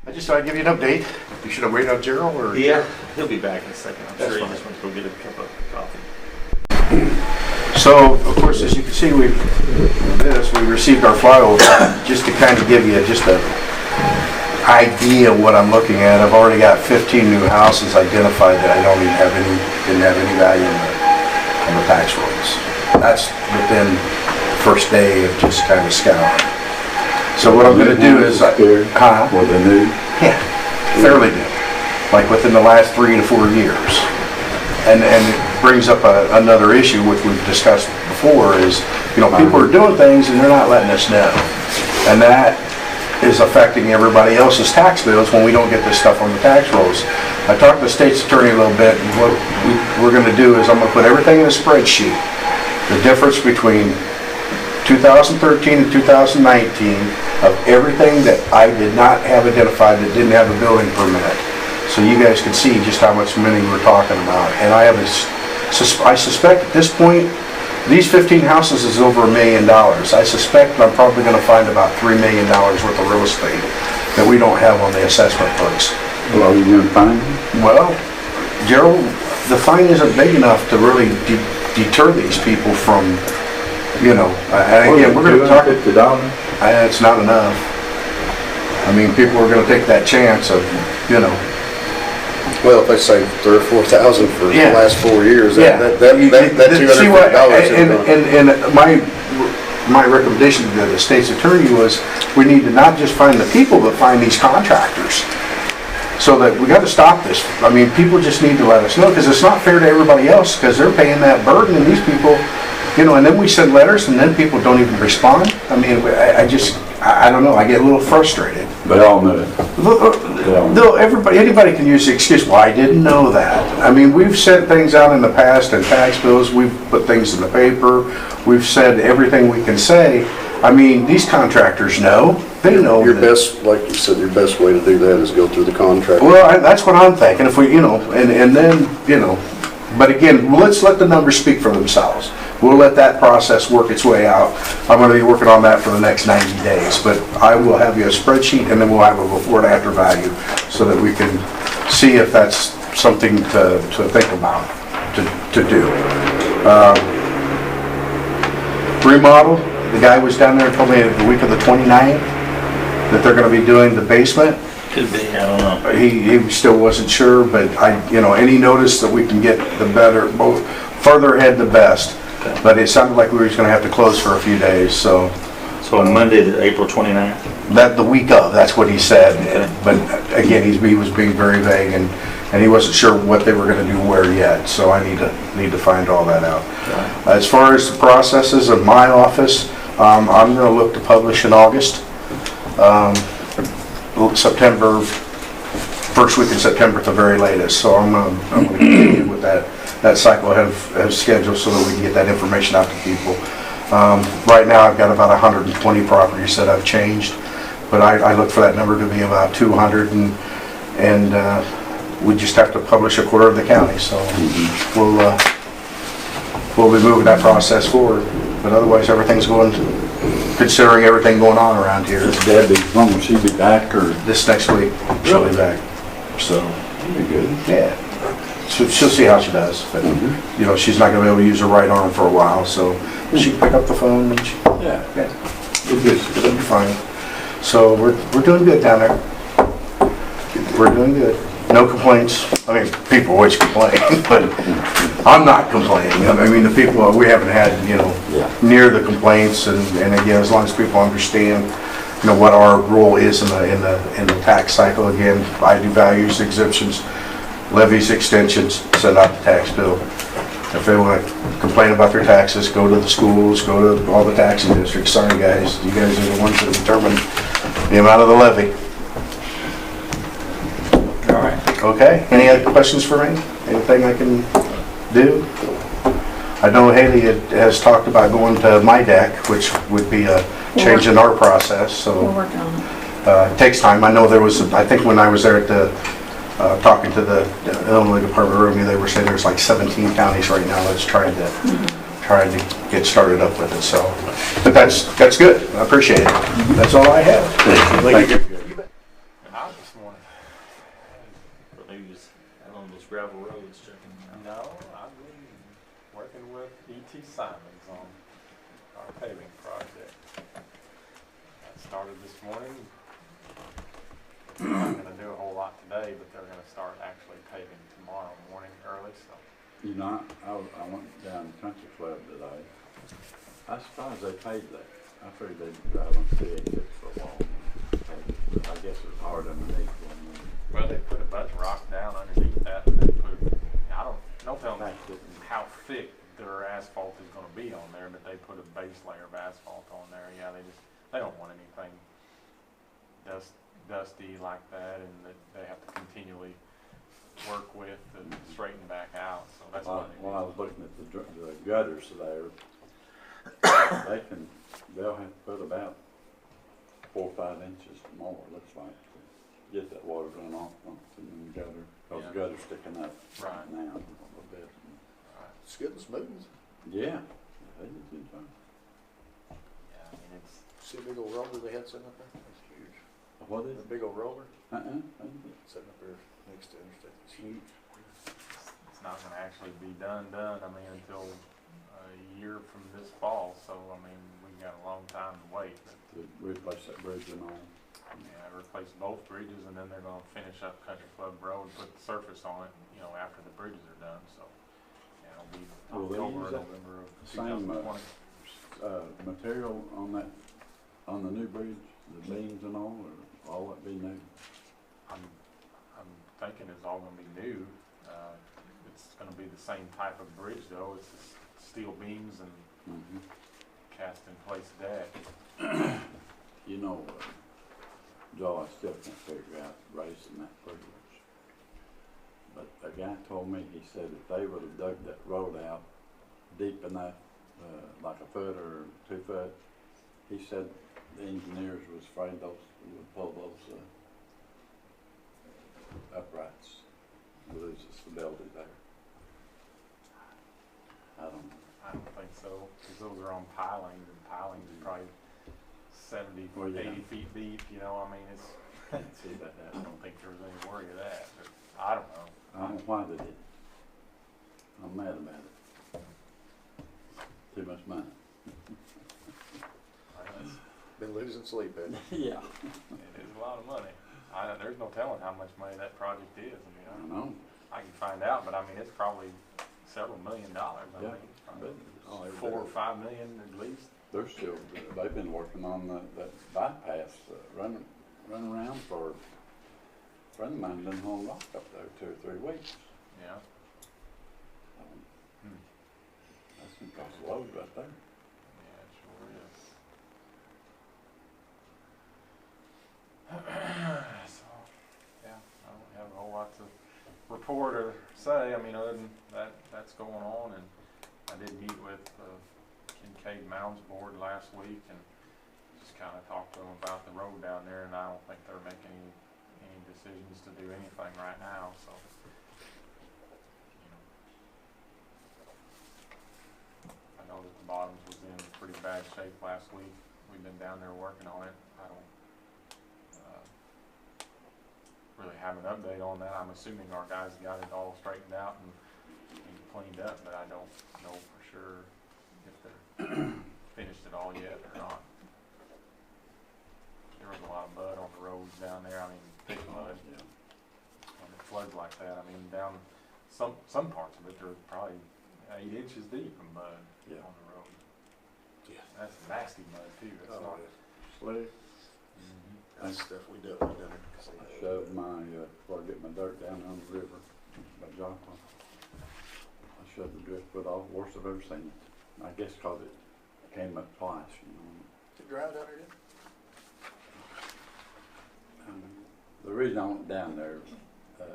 I just thought I'd give you an update. You should have waited on Gerald, or? Yeah, he'll be back in a second. I'm That's sure he fine. just went to go get a cup of coffee. So, of course, as you can see, we received our flyover just to kind of give you just a idea of what I'm looking at. I've already got 15 new houses identified that I don't even have didn't have any value on the tax rolls. That's within the first day of just kind of scouring. So what I'm going to do is, What they new? yeah, fairly new, like within the last 3 to 4 years. And it brings up another issue which we've discussed before is, you know, people are doing things and they're not letting us know. And that is affecting everybody else's tax bills when we don't get this stuff on the tax rolls. I talked to the state's attorney a little bit, and what we're going to do is I'm going to put everything in a spreadsheet. The difference between 2013 and 2019 of everything that I did not have identified that didn't have a building permit. So you guys can see just how much money we're talking about. And I suspect at this point, these 15 houses is over $1 million. I suspect I'm probably going to find about $3 million worth of real estate that we don't have on the assessment books. Well, are you gonna find them? Well, Gerald, the fine isn't big enough to really deter these people from, you know, and again, we're going to talk. $250? It's not enough. I mean, people are going to take that chance of, you know. Well, if they say 3,000 or 4,000 for the Yeah. last 4 years, Yeah. that $250 See what, is and my recommendation to the state's attorney was we need to not just find the people, but find these contractors. So that we got to stop this. I mean, people just need to let us know, because it's not fair to everybody else, because they're paying that burden, and these people, you know, and then we send letters and then people don't even respond. I mean, I don't know, I get a little frustrated. They all knew it. Though anybody can use the excuse, well, I didn't know that. I mean, we've sent things out in the past and tax bills, we've put things in the paper, we've said everything we can say. I mean, these contractors know, they know. your that- best, like you said, your best way to do that is go through the contract. Well, that's what I'm thinking, if we, you know, and then, you know, but again, let's let the numbers speak for themselves. We'll let that process work its way out. I'm going to be working on that for the next 90 days, but I will have you a spreadsheet, and then we'll have a before and after value so that we can see if that's something to think about, to do. Remodel, the guy was down there and told me the week of the 29th that they're going to be doing the basement. Could be, I don't know. He still wasn't sure, but you know, any notice that we can get, the better, both further ahead the best. But it sounded like we were just gonna have to close for a few days, so. So on Monday, the April 29th? That, the week of, that's what he said. Okay. But again, he was being very vague, and he wasn't sure what they were gonna do where yet, so I need to find all that out. As far as the processes of my office, I'm gonna look to publish in August. September, first week in September at the very latest, so I'm gonna continue with that cycle ahead of schedule so that we can get that information out to people. Right now I've got about 120 properties that I've changed, but I look for that number to be about 200, and we just have to publish a quarter of the county, so we'll be moving that process forward, but otherwise everything's going, considering everything going on around here. Is Debbie, when will she be back, or? This next week, she'll be back, so, Be good. yeah. She'll see how she does, but, you know, she's not gonna be able to use her right arm for a while, so she can pick up the phone and Yeah. it'll be fine. So we're doing good down there. We're doing good. No complaints. I mean, people always complain, but I'm not complaining. I mean, the people, we haven't had, you know, near the complaints, and again, as long as people understand, you know, what our role is in the tax cycle. Again, I do values, exemptions, levies, extensions, send out the tax bill. If they want to complain about their taxes, go to the schools, go to all the taxing districts. Sorry guys, you guys are the ones that determine the amount of the levy. All right. Okay, any other questions for me? Anything I can do? I know Haley has talked about going to my deck, which would be a change in our process, so. We're working on it. It takes time. I know there was, I think when I was there at the, talking to the Illinois Department of Revenue, they were saying there's like 17 counties right now that's trying to get started up with it, so. But that's good. I appreciate it. That's all I have. Thank you. gravel roads, checking them out. No, I've been working with E.T. Simons on our paving project. I started this morning. Not gonna do a whole lot today, but they're gonna start actually paving tomorrow morning early, so. You know, I went down to Country Club today. I was surprised they paved that. I figured they'd drive on CA6 for a while. I guess it was hard underneath one. Well, they put a bunch of rock down underneath that and then put, I don't tell them Packed it. how thick their asphalt is gonna be on there, but they put a base layer of asphalt on there. Yeah, they don't want anything dusty like that, and that they have to continually work with and straighten back out, so that's why they do. While I was looking at the gutters there, they'll have to put about 4 or 5 inches more, looks like, to get that water going off in the gutter. Cause the gutter's sticking up Right. now a little bit. It's good and smooth. Yeah, they did good job. Yeah, I mean, it's, See a big old roller they had sitting up there? That's huge. What is The it? big old roller It's sitting up there next to the interstate. It's huge. it's not gonna actually be done, I mean, until a year from this fall, so, I mean, we got a long time to wait, but, to replace that bridge and all. yeah, replace both bridges, and then they're gonna finish up Country Club Road, put the surface on it, you know, after the bridges are done, so. Yeah, it'll be Will they October or use that November of same, 2020. Material on the new bridge, the beams and all that be new? I'm thinking it's all gonna be new. It's gonna be the same type of bridge though. It's just steel beams and Mhm. cast in place deck. You know, Joe, I still can't figure out raising that bridge. But a guy told me, he said if they would have dug that road out deep enough, like a foot or 2 foot, he said the engineers was afraid those would pull those uprights, lose the stability there. I don't know. I don't think so, because those are on pilings, and pilings are probably 70, Well, yeah. 80 feet deep, you know, I mean, it's, Can't see that I happening. don't think there was any worry of that, but I don't know. I don't know why they did. I'm mad about it. Too much money. It's- Been losing sleep, hasn't it? Yeah. It is a lot of money. There's no telling how much money that project is, I I mean, know. I can find out, but I mean, it's probably several $1 million, I Yeah, mean, probably Oh, every 4 or day. 5 million at least. They're still, they've been working on that bypass, running around for, a friend of mine done haul rock up there 2 or 3 weeks. Yeah. Hmm. That's gonna cost a load right there. Yeah, it sure is. So, yeah, I don't have a whole lot to report or say. I mean, other than that's going on, and I did meet with Kincaid Mounds Board last week and just kind of talked to them about the road down there, and I don't think they're making any decisions to do anything right now, so. I know that the bottoms was in pretty bad shape last week. We've been down there working on it. I don't really have an update on that. I'm assuming our guys got it all straightened out and cleaned up, but I don't know for sure if they're finished it all yet or not. There was a lot of mud on the roads down there. I mean, thick mud. Yeah. When it floods like that, I mean, down some parts of it, there's probably 8 inches deep of mud Yeah. on the road. Yeah. That's nasty mud too. That's Oh, not. yeah. Slick. That's stuff we dealt with down there. I shoved my, before I get my dirt down on the river by Joplin, I shoved the driftwood off, worst I've ever seen it. I guess 'cause it came up twice, you know. Did it dry down there yet? The reason I went down there was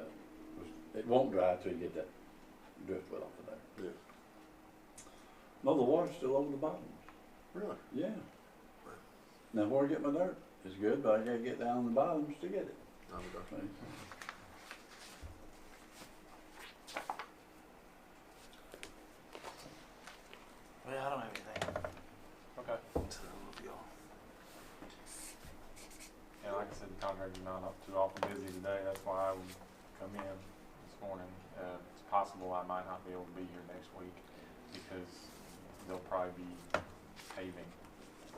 it won't dry till you get that driftwood off of there. Yeah. No, the water's still over the bottom. Really? Yeah. Now where I get my dirt is good, but I gotta get down on the bottoms to get it. Oh, okay. See? Well, I don't have anything. Okay. So, y'all. Yeah, like I said, the contractor's not up too awful busy today. That's why I would come in this morning. It's possible I might not be able to be here next week because they'll probably be paving. I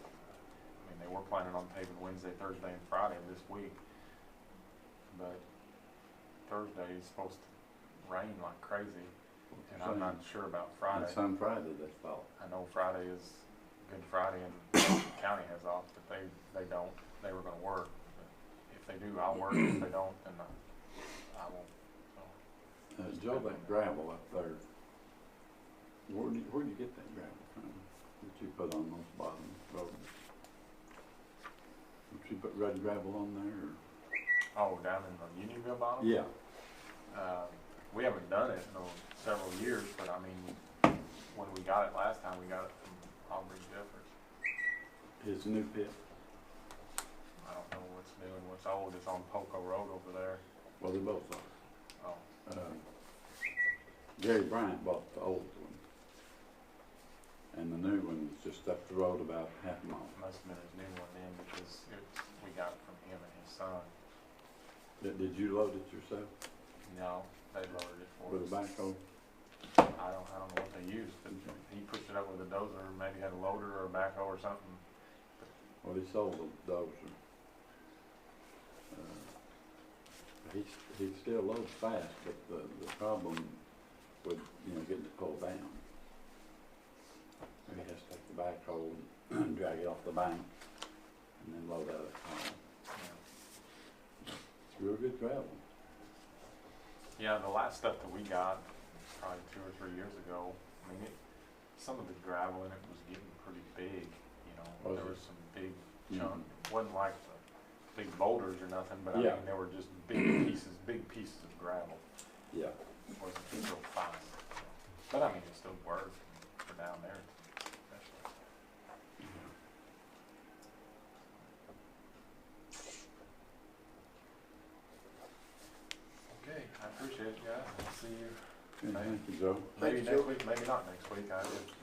mean, they were planning on paving Wednesday, Thursday, and Friday of this week, but Thursday is supposed to rain like crazy, and I'm not sure about Friday. It's on Friday, they thought. I know Friday is Good Friday and the county has off, but they don't. They were gonna work. But if they do, I'll work. If they don't, then I won't. So, Joe, that gravel up there, where'd you get that gravel from? That you put on those bottom roads? Did you put red gravel on there, or? oh, down in the Unionville bottom? Yeah. We haven't done it in several years, but I mean, when we got it last time, we got it from Aubrey Jeffers. His new pit? I don't know what's new and what's old. It's on Poco Road over there. Well, they both are. Oh, Gary Bryant bought the old one, and the new one is just up the road about half a mile. must have been his new one then because we got it from him and his son. Did you load it yourself No, they loaded it for with a us. backhoe? I don't know what they used, but he pushed it up with a dozer, maybe had a loader or a backhoe or something. Well, he sold the dozer. He still loads fast, but the problem with, getting it pulled down. He has to take the backhoe and drag it off the bank and then load out of the car. It's real good gravel. Yeah, the last stuff that we got, probably 2 or 3 years ago, I mean, some of the gravel in it was getting pretty big, Was there it? was some big Mhm. chunk. Wasn't like the big boulders or nothing, but I Yeah. mean, there were just big pieces of gravel. Yeah. It wasn't real fine. But I mean, it still worked for down there, especially. Okay, I appreciate it, guys. I'll see you Thank you, Joe. maybe Thank you, next Joe. week, maybe not next week.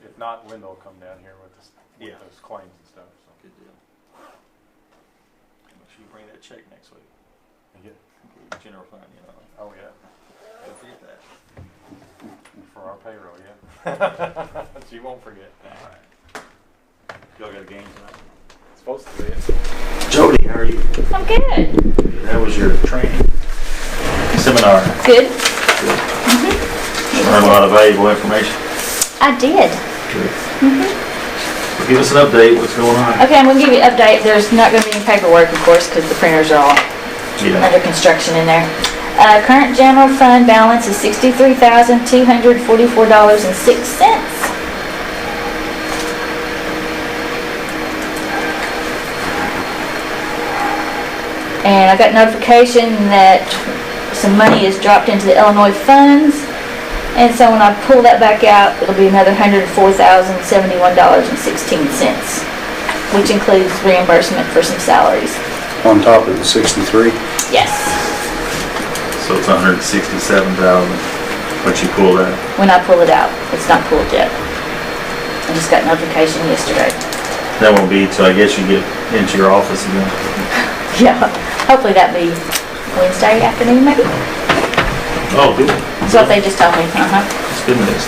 If not, Linda will come down here with Yeah. those claims and stuff, so. Good deal. Make sure you bring that check next week. Yeah. General fund, Oh, yeah, Don't forget that. for our payroll, yeah. She won't forget. Alright. Y'all got a game tonight? It's supposed to be. Jody, how are you? I'm good. How was your training? Seminar? Good. Learned a lot of valuable information. I did. Well, give us an update, what's going on? Okay, I'm gonna give you an update. There's not gonna be any paperwork, of course, because the printers are all Yeah. under construction in there. Current general fund balance is $63,244.06. And I got notification that some money is dropped into the Illinois funds. And so when I pull that back out, it'll be another $104,071.16, which includes reimbursement for some salaries. On top of the 63. Yes, So it's 167,000, what you pulled out. when I pull it out. It's not pulled yet. I just got notification yesterday. That won't be till I guess you get into your office again. Yeah, hopefully that'll be Wednesday afternoon maybe. Oh, good. That's what they just told me. It's good news.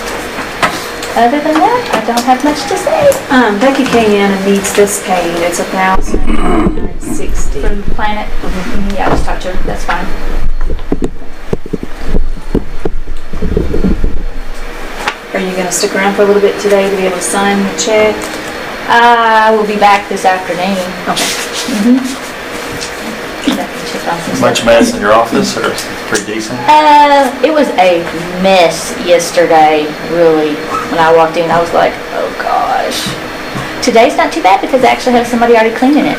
Other than that, I don't have much to say. Becky came in and needs this paid. It's $1,060. From Planet, yeah, I just talked to her. That's fine. Are you gonna stick around for a little bit today to be able to sign the check? I will be back this afternoon. Okay. Check on some Much stuff. mess in your office, or pretty decent? It was a mess yesterday, really. When I walked in, I was like, oh gosh. Today's not too bad because I actually have somebody already cleaning it.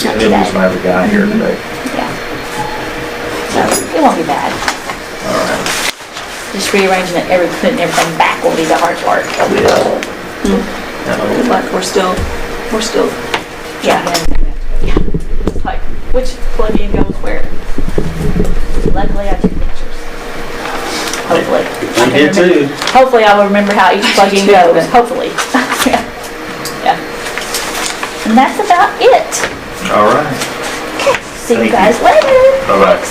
Not too Maybe just bad. have a guy here today. Yeah. So, it won't be bad. All right. Just rearranging it, putting everything back will be the hard part. Yeah. Good luck. We're still. Yeah. Yeah. It's like, which plug-in goes where? Luckily, I took pictures. Hopefully. I You can did remember- too. Hopefully, I will remember how each plug-in goes. Hopefully. Yeah. Yeah. And that's about it. All right. See you Thank you. guys later. Bye-bye.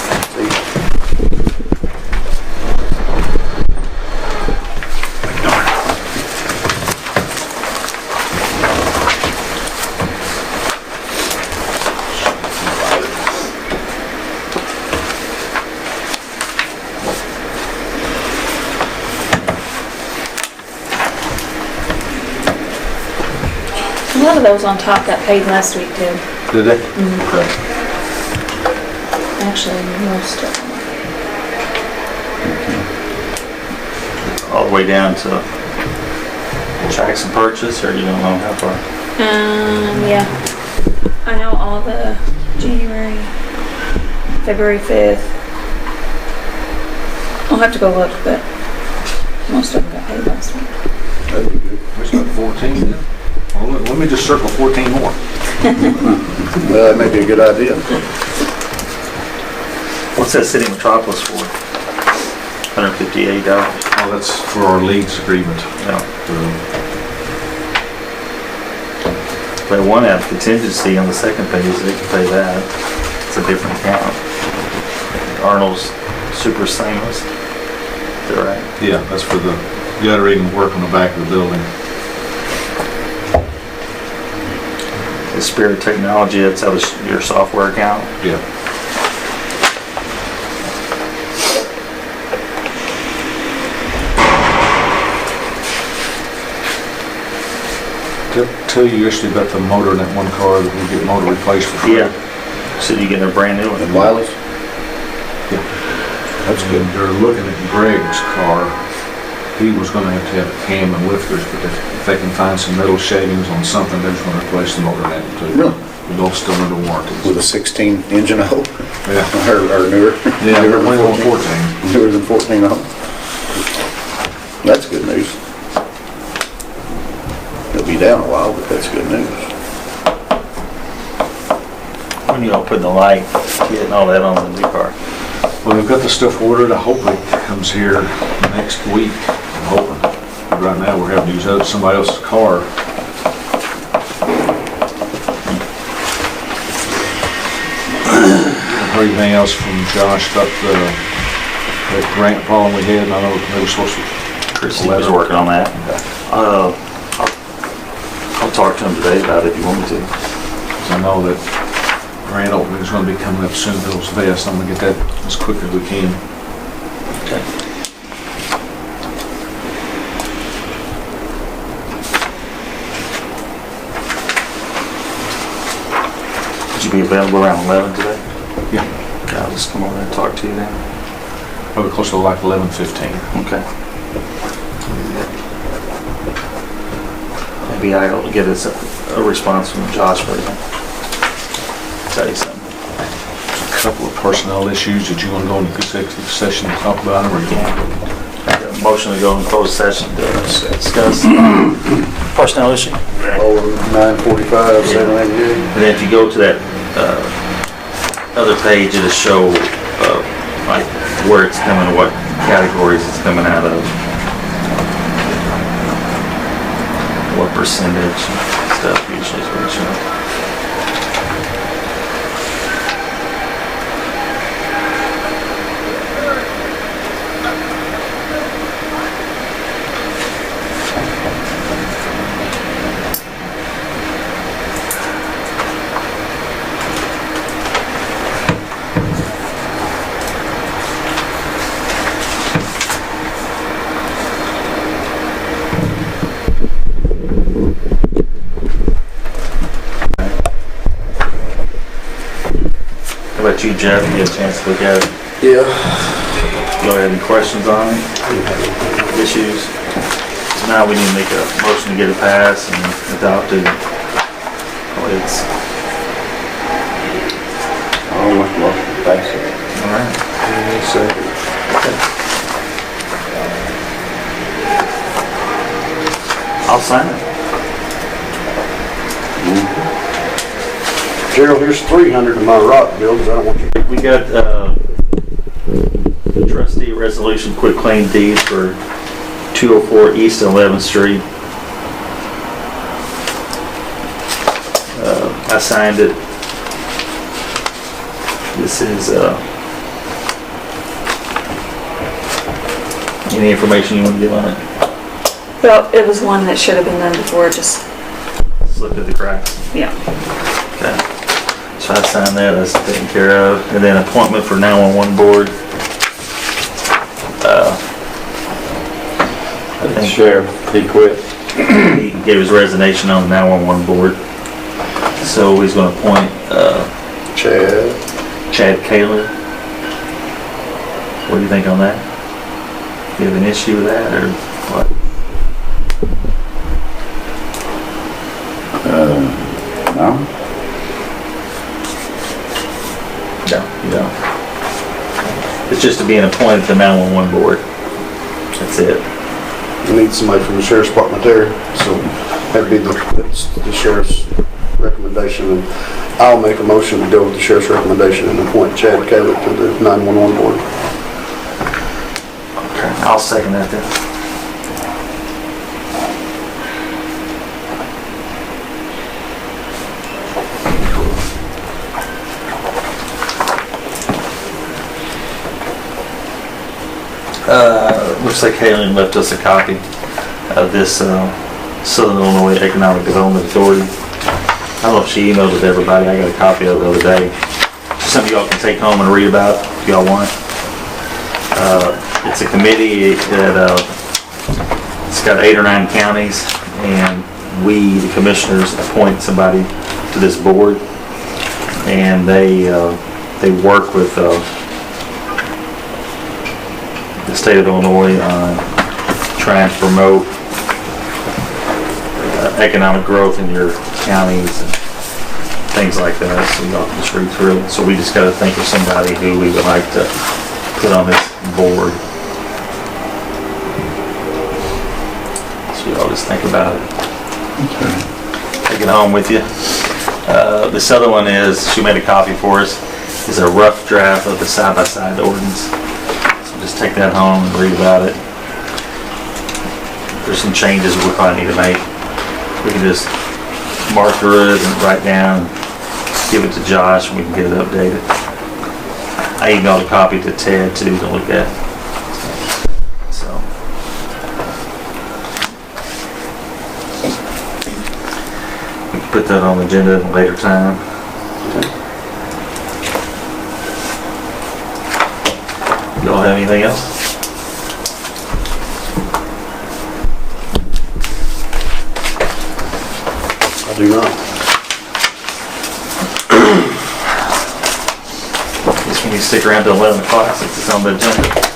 lot of those on top got paid last week too. Did they? Okay. Actually, most of them. All the way down to Jackson Purchase, or you don't know how far? Yeah. I know all the January, February 5th. I'll have to go look, but most of them got paid last week. That'd be good. There's about 14 then. Well, let me just circle 14 more. Well, that may be a good idea. What's that City Metropolis for? $158. Oh, that's for our leads agreement. Yeah. They one out contingency on the second page, they can pay that. It's a different account. Arnold's super seamless. Is that right? Yeah, that's for the guttering work on the back of the building. The Spirit Technology, that's out of your software account. Yeah. Did I tell you yesterday about the motor in that one car that we get motor replaced for free? Yeah. So you getting a brand new one? And mileage? Yeah. That's good. They're looking at Greg's car. He was gonna have to have a cam and lifters, but if they can find some metal shavings on something, they're just gonna replace the motor in that too. Really? We're both still under warranty. With a 16 engine, I hope? Yeah. Or newer? Yeah, Newer we're than only on 14. Newer than 14, I hope. That's good news. It'll be down a while, but that's good news. When you all putting the light, getting all that on the new car? Well, we've got the stuff ordered. I hope it comes here next week. I'm hoping. But right now, we're having to use somebody else's car. Heard anything else from Josh about the grant problem we had? I know they were supposed to. Chrissy was working on that. I'll talk to him today about it if you want me to. 'Cause I know that grant opening is going to be coming up soon, Bill's Vest. I'm going to get that as quick as we can. Okay. Would you be available around 11 today? Yeah. Okay, I'll just come over and talk to you then. Probably close to like 11:15. Okay. Maybe I'll get us a response from Josh for you. Tell you something. A couple of personnel issues. Did you want to go into executive session and talk about them, or you want? Motion to go in closed session to discuss personnel issue. Oh, 945, 788. And then if you go to that other page, it'll show like where it's coming, what categories it's coming out of, what percentage stuff usually is what it shows. How about you, Jeff? You get a chance to look at it? Yeah. You all have any questions on it? Issues? So now we need to make a motion to get it passed and adopted. It's I'll make a motion to pass it. all right. Second. I'll sign it. Gerald, here's 300 in my rock bill, because I don't want you. We got trustee resolution quit claim deed for 204 East 11th Street. I signed it. This is any information you want to give on it? Well, it was one that should have been done before, just, Slipped through the cracks. yeah. Okay. So I signed that, that's taken care of. And then appointment for 911 board. I think Sheriff, he quit. He gave his resignation on the 911 board. So he's gonna appoint, Chad Kaler. What do you think on that? Do you have an issue with that, or what? No? No, you don't. It's just to be an appointed to the 911 board. That's it. We need somebody from the sheriff's department there, so that'd be the sheriff's recommendation. And I'll make a motion to go with the sheriff's recommendation and appoint Chad Callett to the 911 board. Okay, I'll second that then. Looks like Halen left us a copy of this Southern Illinois Economic Development Authority. I don't know if she emailed it to everybody. I got a copy of it the other day. Some of y'all can take home and read about if y'all want. It's a committee that it's got 8 or 9 counties, and we, the commissioners, appoint somebody to this board, and they work with the state of Illinois on trying to promote economic growth in your counties and things like that. So y'all can just read through it. So we just got to think of somebody who we would like to put on this board. So y'all just think about it. Okay. Take it home with you. This other one is, she made a copy for us, is a rough draft of the side-by-side ordinance. Just take that home and read about it. There's some changes we probably need to make. We can just mark through it and write down, give it to Josh, and we can get it updated. I emailed a copy to Ted too to look at. So. We can put that on the agenda at a later time. Y'all have anything else? I do not. Guess we need to stick around till 11 o'clock since it's on the agenda.